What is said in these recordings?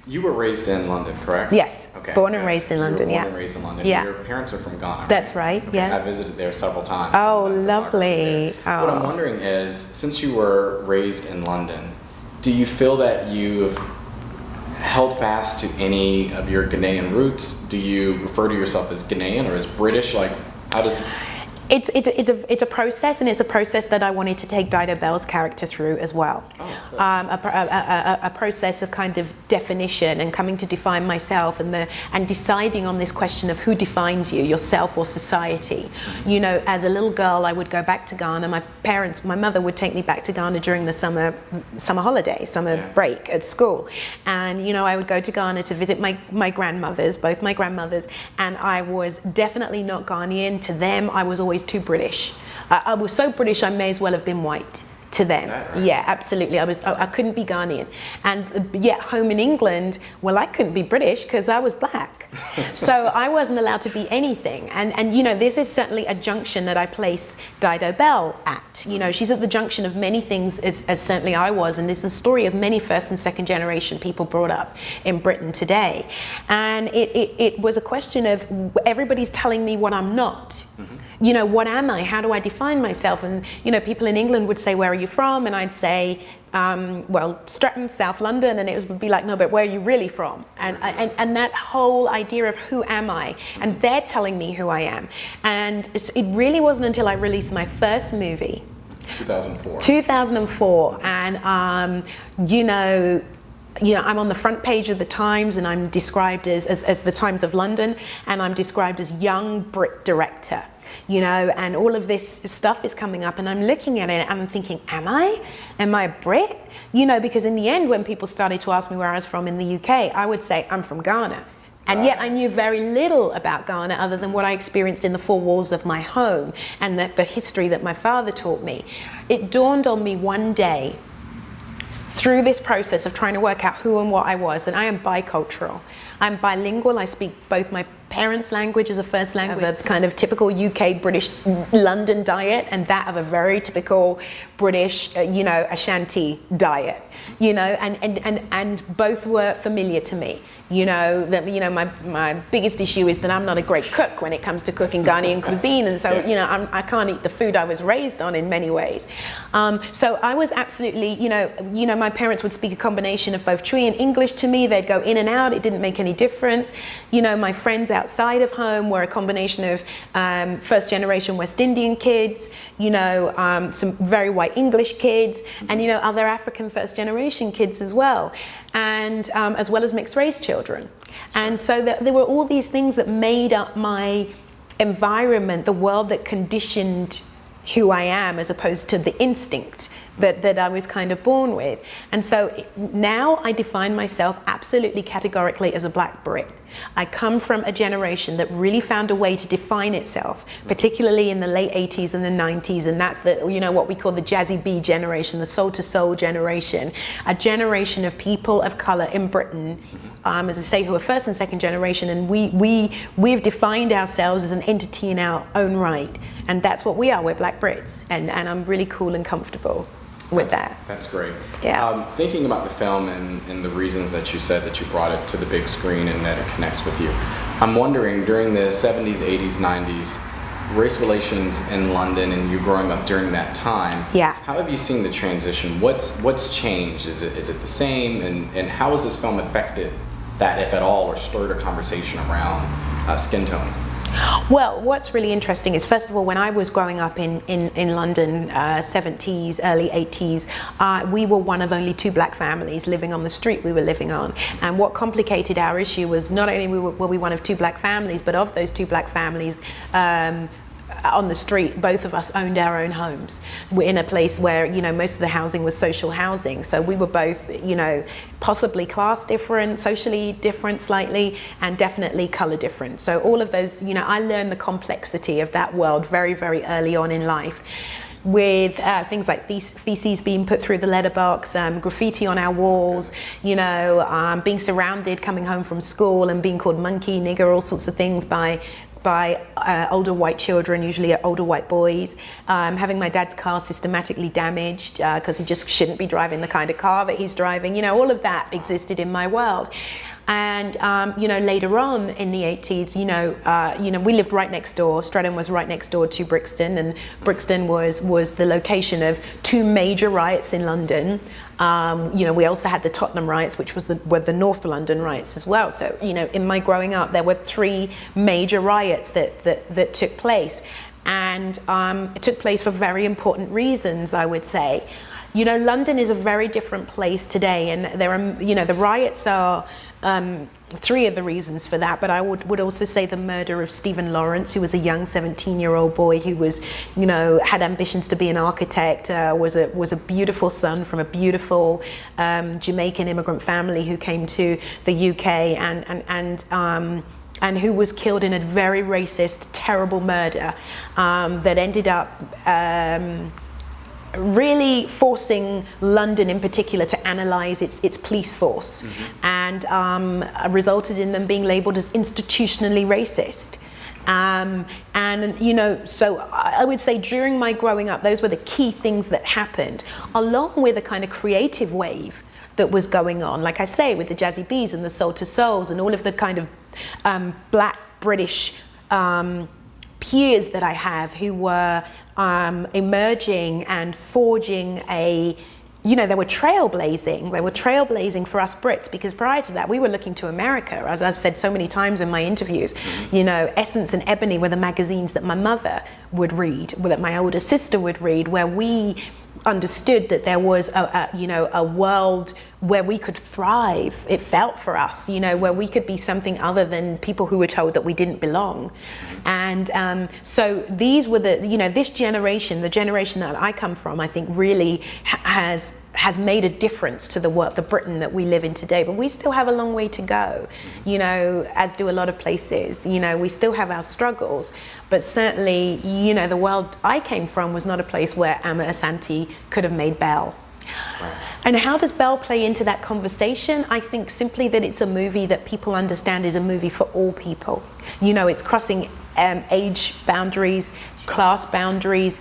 You were raised in London, correct? Yes. Okay. Born and raised in London, Born yeah. and raised in London. Yeah. Your parents are from Ghana. That's right, Okay. yeah. I visited there several times. Oh, I'm lovely. there. What I'm wondering is, since you were raised in London, do you feel that you've held fast to any of your Ghanaian roots? Do you refer to yourself as Ghanaian or as British? Like, how does... It's a process, and it's a process that I wanted to take Dido Belle's character through as well. Oh, A process of kind of definition and coming to define myself, and deciding on this question of who defines you, yourself or society. You know, as a little girl, I would go back to Ghana. My mother would take me back to Ghana during the summer holiday, break at school, and you know, I would go to Ghana to visit my grandmothers, both my grandmothers, and I was definitely not Ghanaian. To them, I was always too British. I was so British I may as well have been white to them. Is that right? Yeah, absolutely. I couldn't be Ghanaian. And yet home in England, well, I couldn't be British because I was black. So I wasn't allowed to be anything. And you know, this is certainly a junction that I place Dido Belle at. You know, she's at the junction of many things, as certainly I was, and this is the story of many first and second generation people brought up in Britain today. And it was a question of everybody's telling me what I'm not. You know, what am I? How do I define myself? And, you know, people in England would say, where are you from? And I'd say, well, Streatham, South London. And it would be like, no, but where are you really from? And that whole idea of who am I? And they're telling me who I am. And it really wasn't until I released my first movie. 2004. 2004. And, you know, I'm on the front page of the Times, and I'm described as the Times of London, and I'm described as young Brit director, you know, and all of this stuff is coming up, and I'm looking at it and I'm thinking, am I a Brit? You know, because in the end, when people started to ask me where I was from in the UK, I would say I'm from Ghana. And yet I knew very little about Ghana other than what I experienced in the four walls of my home and the history that my father taught me. It dawned on me one day, through this process of trying to work out who and what I was, that I am bicultural. I'm bilingual. I speak both my parents' language as a first language, a kind of typical UK British London diet, and that of a very typical British, you know, Ashanti diet, you know, and both were familiar to me. You know, that, you know, my biggest issue is that I'm not a great cook when it comes to cooking Ghanaian cuisine, and so, you know, I can't eat the food I was raised on in many ways. So I was absolutely, you know, my parents would speak a combination of both Twi and English to me. They'd go in and out. It didn't make any difference. You know, my friends outside of home were a combination of first generation West Indian kids, you know, some very white English kids, and, you know, other African first generation kids as well. And as well as mixed race children. And so there were all these things that made up my environment, the world that conditioned who I am, as opposed to the instinct that I was kind of born with. And so now I define myself absolutely categorically as a black Brit. I come from a generation that really found a way to define itself, particularly in the late 80s and the 90s, and that's the, you know, what we call the Jazzy B generation, the soul to soul generation, a generation of people of color in Britain, as I say, who are first and second generation, and we've defined ourselves as an entity in our own right, and that's what we are. We're black Brits, and I'm really cool and comfortable with that. That's great. Yeah. Thinking about the film and the reasons that you said that you brought it to the big screen and that it connects with you, I'm wondering, during the 70s, 80s, 90s, race relations in London and you growing up during that time, yeah, how have you seen the transition? What's changed? Is it the same? And how has this film affected that, if at all, or stirred a conversation around skin tone? Well, what's really interesting is, first of all, when I was growing up in London, 70s, early 80s, we were one of only two black families living on the street we were living on. And what complicated our issue was not only were we one of two black families, but of those two black families, on the street, both of us owned our own homes. We're in a place where, you know, most of the housing was social housing. So we were both, you know, possibly class different, socially different slightly, and definitely color different. So all of those, you know, I learned the complexity of that world very, very early on in life, with things like feces being put through the letterbox, graffiti on our walls, you know, being surrounded, coming home from school and being called monkey, nigger, all sorts of things by by older white children, usually older white boys, having my dad's car systematically damaged because he just shouldn't be driving the kind of car that he's driving. You know, all of that existed in my world. And you know, later on in the 80s, you know, we lived right next door. Streatham was right next door to Brixton, and Brixton was the location of two major riots in London. You know, we also had the Tottenham riots, which were the North London riots as well. So, you know, in my growing up, there were three major riots that took place, and it took place for very important reasons, I would say. You know, London is a very different place today, and there are, you know, the riots are three of the reasons for that, but I would also say the murder of Stephen Lawrence, who was a young 17-year-old boy who was, you know, had ambitions to be an architect, was a beautiful son from a beautiful Jamaican immigrant family who came to the UK and who was killed in a very racist, terrible murder that ended up really forcing London in particular to analyse its police force, and resulted in them being labelled as institutionally racist. And you know, so I would say during my growing up, those were the key things that happened, along with a kind of creative wave that was going on, like I say, with the Jazzy B's and the Soul to Souls and all of the kind of black British peers that I have who were emerging and forging you know, they were trailblazing for us Brits, because prior to that we were looking to America, as I've said so many times in my interviews. You know, Essence and Ebony were the magazines that my mother would read, that my older sister would read, where we understood that there was a world where we could thrive. It felt for us, you know, where we could be something other than people who were told that we didn't belong. And so these were this generation, the generation that I come from, I think really has made a difference to the Britain that we live in today. But we still have a long way to go, you know, as do a lot of places. You know, we still have our struggles, but certainly, you know, the world I came from was not a place where Amma Asante could have made Belle. Right. And how does Belle play into that conversation? I think simply that it's a movie that people understand is a movie for all people. You know, it's crossing age boundaries, class boundaries,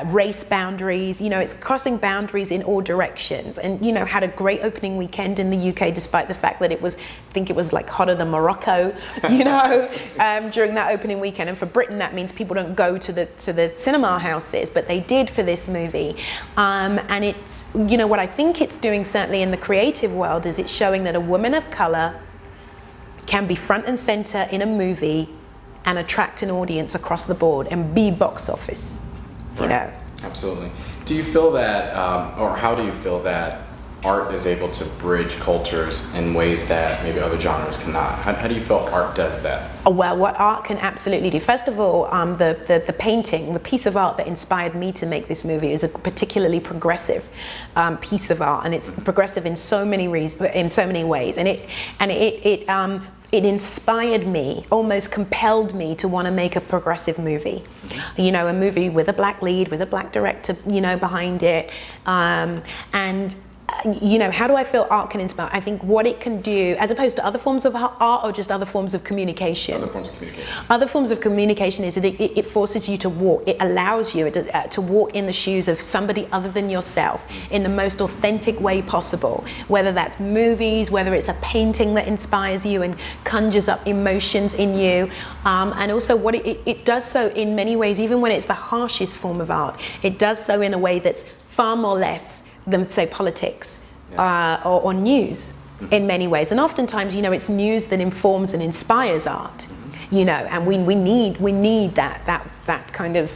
race boundaries. You know, it's crossing boundaries in all directions, and you know, had a great opening weekend in the UK, despite the fact that I think it was like hotter than Morocco, you know, during that opening weekend. And for Britain, that means people don't go to the cinema houses, but they did for this movie. And it's, you know, what I think it's doing certainly in the creative world is it's showing that a woman of colour can be front and centre in a movie and attract an audience across the board and be box office, you know. Absolutely. Do you feel that, or how do you feel that art is able to bridge cultures in ways that maybe other genres cannot? How do you feel art does that? Oh, well, what art can absolutely do. First of all, the painting, the piece of art that inspired me to make this movie is a particularly progressive piece of art, and it's progressive in so many ways, and it inspired me, almost compelled me to want to make a progressive movie. You know, a movie with a black lead, with a black director, you know, behind it. And you know, how do I feel art can inspire? I think what it can do, as opposed to other forms of art or just other forms of communication. Other forms of communication. Other forms of communication is that it forces you to walk. It allows you to walk in the shoes of somebody other than yourself in the most authentic way possible. Whether that's movies, whether it's a painting that inspires you and conjures up emotions in you, and also what it does so in many ways, even when it's the harshest form of art. It does so in a way that's far more less than, say, politics. Yes. Or news in many ways. And oftentimes, you know, it's news that informs and inspires art, you know, and we need that kind of,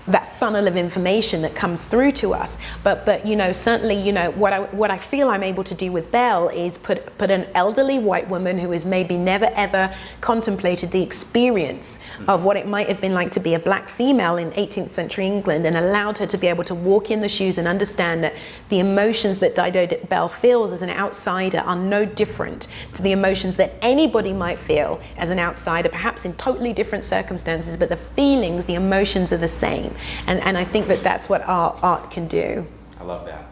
that funnel of information that comes through to us. But you know, certainly, you know, what I feel I'm able to do with Belle is put an elderly white woman who has maybe never ever contemplated the experience of what it might have been like to be a black female in 18th century England, and allowed her to be able to walk in the shoes and understand that the emotions that Dido Belle feels as an outsider are no different to the emotions that anybody might feel as an outsider, perhaps in totally different circumstances, but the feelings, the emotions are the same. And I think that that's what art can do. I love that.